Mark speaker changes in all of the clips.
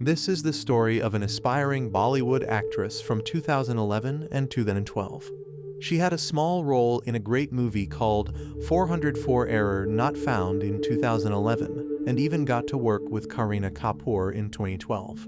Speaker 1: This is the story of an aspiring Bollywood actress from 2011 and 2012. She had a small role in a great movie called 404 Error Not Found in 2011 and even got to work with Kareena Kapoor in 2012.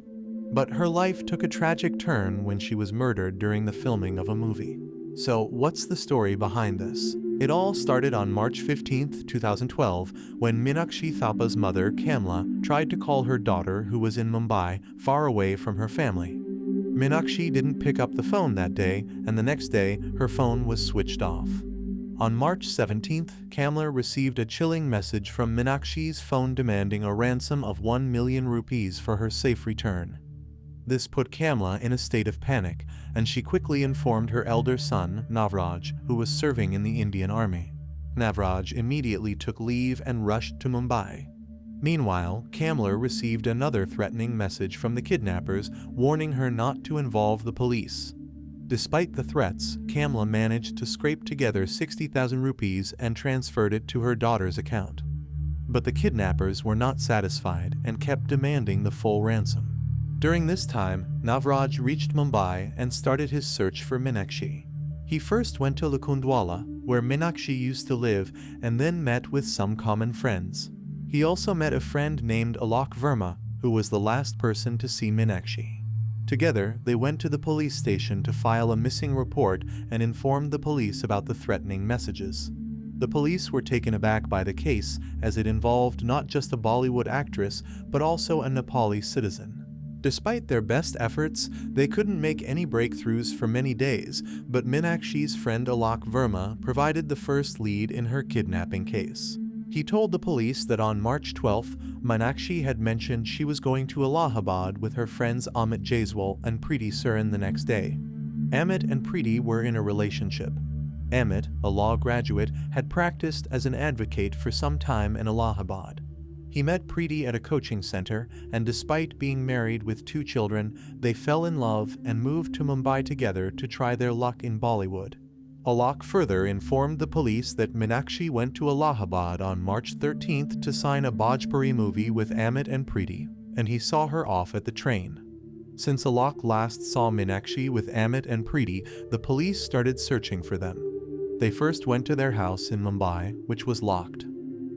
Speaker 1: But her life took a tragic turn when she was murdered during the filming of a movie. So what's the story behind this? It all started on March 15, 2012, when Minakshi Thapa's mother, Kamla, tried to call her daughter who was in Mumbai, far away from her family. Minakshi didn't pick up the phone that day, and the next day, her phone was switched off. On March 17th, Kamla received a chilling message from Minakshi's phone demanding a ransom of 1 million rupees for her safe return. This put Kamla in a state of panic, and she quickly informed her elder son, Navraj, who was serving in the Indian Army. Navraj immediately took leave and rushed to Mumbai. Meanwhile, Kamla received another threatening message from the kidnappers, warning her not to involve the police. Despite the threats, Kamla managed to scrape together 60,000 rupees and transferred it to her daughter's account. But the kidnappers were not satisfied and kept demanding the full ransom. During this time, Navraj reached Mumbai and started his search for Minakshi. He first went to Lakundwala, where Minakshi used to live, and then met with some common friends. He also met a friend named Alok Verma, who was the last person to see Minakshi. Together, they went to the police station to file a missing report and informed the police about the threatening messages. The police were taken aback by the case, as it involved not just a Bollywood actress, but also a Nepali citizen. Despite their best efforts, they couldn't make any breakthroughs for many days, but Minakshi's friend Alok Verma provided the first lead in her kidnapping case. He told the police that on March 12th, Minakshi had mentioned she was going to Allahabad with her friends Amit and Preeti Surin the next day. Amit and Preeti were in a relationship. Amit, a law graduate, had practiced as an advocate for some time in Allahabad. He met Preeti at a coaching center, and despite being married with 2 children, they fell in love and moved to Mumbai together to try their luck in Bollywood. Alok further informed the police that Minakshi went to Allahabad on March 13th to sign a Bhojpuri movie with Amit and Preeti, and he saw her off at the train. Since Alok last saw Minakshi with Amit and Preeti, the police started searching for them. They first went to their house in Mumbai, which was locked.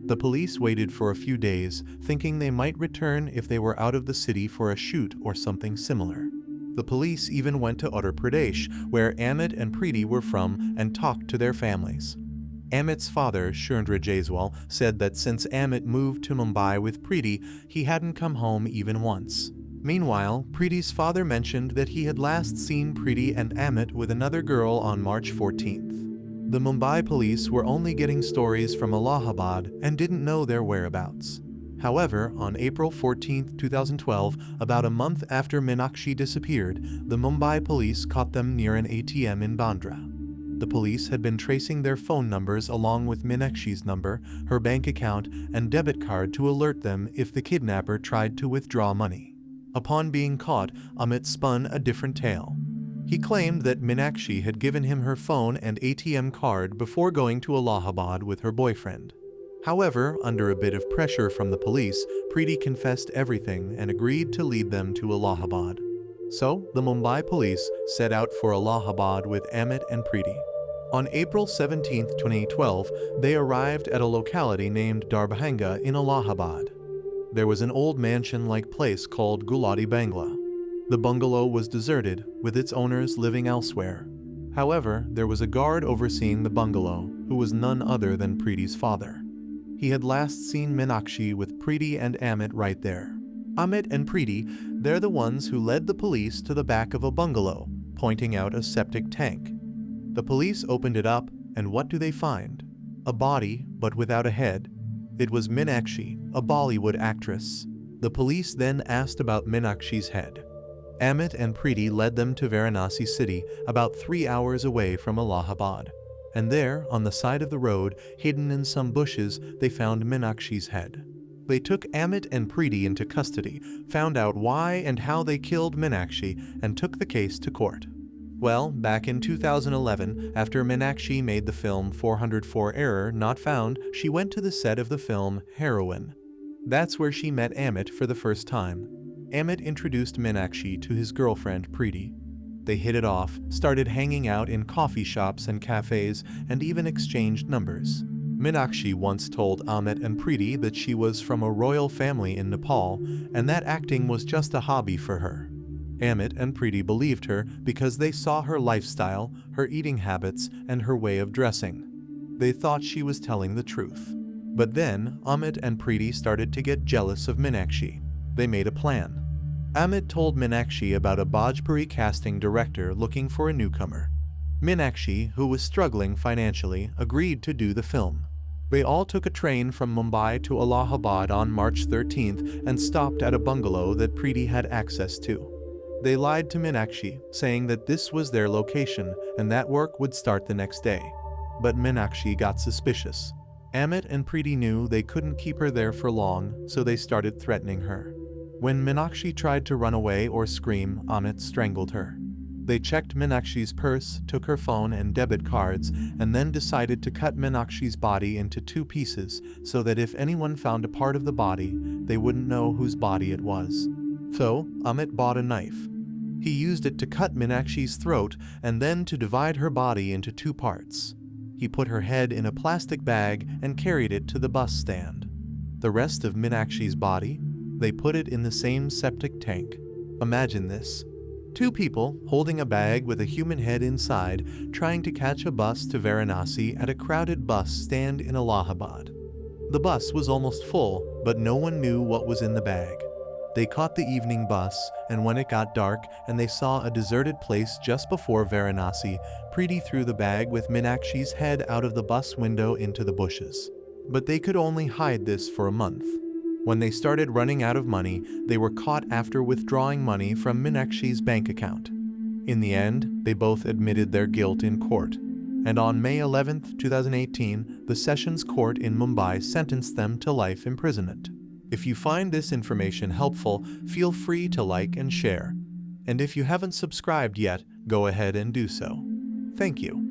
Speaker 1: The police waited for a few days, thinking they might return if they were out of the city for a shoot or something similar. The police even went to Uttar Pradesh, where Amit and Preeti were from, and talked to their families. Amit's father, Shurndra Jaiswal, said that since Amit moved to Mumbai with Preeti, he hadn't come home even once. Meanwhile, Preeti's father mentioned that he had last seen Preeti and Amit with another girl on March 14th. The Mumbai police were only getting stories from Allahabad and didn't know their whereabouts. However, on April 14, 2012, about a month after Minakshi disappeared, the Mumbai police caught them near an ATM in Bandra. The police had been tracing their phone numbers along with Minakshi's number, her bank account, and debit card to alert them if the kidnapper tried to withdraw money. Upon being caught, Amit spun a different tale. He claimed that Minakshi had given him her phone and ATM card before going to Allahabad with her boyfriend. However, under a bit of pressure from the police, Preeti confessed everything and agreed to lead them to Allahabad. So, the Mumbai police set out for Allahabad with Amit and Preeti. On April 17, 2012, they arrived at a locality named Darbhanga in Allahabad. There was an old mansion-like place called Gulati Bangla. The bungalow was deserted, with its owners living elsewhere. However, there was a guard overseeing the bungalow, who was none other than Preeti's father. He had last seen Minakshi with Preeti and Amit right there. Amit and Preeti, they're the ones who led the police to the back of a bungalow, pointing out a septic tank. The police opened it up, and what do they find? A body, but without a head. It was Minakshi, a Bollywood actress. The police then asked about Minakshi's head. Amit and Preeti led them to Varanasi city, about 3 hours away from Allahabad. And there, on the side of the road, hidden in some bushes, they found Minakshi's head. They took Amit and Preeti into custody, found out why and how they killed Minakshi, and took the case to court. Well, back in 2011, after Minakshi made the film 404 Error Not Found, she went to the set of the film Heroine. That's where she met Amit for the first time. Amit introduced Minakshi to his girlfriend Preeti. They hit it off, started hanging out in coffee shops and cafes, and even exchanged numbers. Minakshi once told Amit and Preeti that she was from a royal family in Nepal and that acting was just a hobby for her. Amit and Preeti believed her because they saw her lifestyle, her eating habits, and her way of dressing. They thought she was telling the truth. But then, Amit and Preeti started to get jealous of Minakshi. They made a plan. Amit told Minakshi about a Bhojpuri casting director looking for a newcomer. Minakshi, who was struggling financially, agreed to do the film. They all took a train from Mumbai to Allahabad on March 13th and stopped at a bungalow that Preeti had access to. They lied to Minakshi, saying that this was their location and that work would start the next day. But Minakshi got suspicious. Amit and Preeti knew they couldn't keep her there for long, so they started threatening her. When Minakshi tried to run away or scream, Amit strangled her. They checked Minakshi's purse, took her phone and debit cards, and then decided to cut Minakshi's body into 2 pieces so that if anyone found a part of the body, they wouldn't know whose body it was. So, Amit bought a knife. He used it to cut Minakshi's throat and then to divide her body into 2 parts. He put her head in a plastic bag and carried it to the bus stand. The rest of Minakshi's body, they put it in the same septic tank. Imagine this. 2 people holding a bag with a human head inside trying to catch a bus to Varanasi at a crowded bus stand in Allahabad. The bus was almost full, but no one knew what was in the bag. They caught the evening bus, and when it got dark and they saw a deserted place just before Varanasi, Preeti threw the bag with Minakshi's head out of the bus window into the bushes. But they could only hide this for a month. When they started running out of money, they were caught after withdrawing money from Minakshi's bank account. In the end, they both admitted their guilt in court. And on May 11, 2018, the Sessions Court in Mumbai sentenced them to life imprisonment. If you find this information helpful, feel free to like and share. And if you haven't subscribed yet, go ahead and do so. Thank you.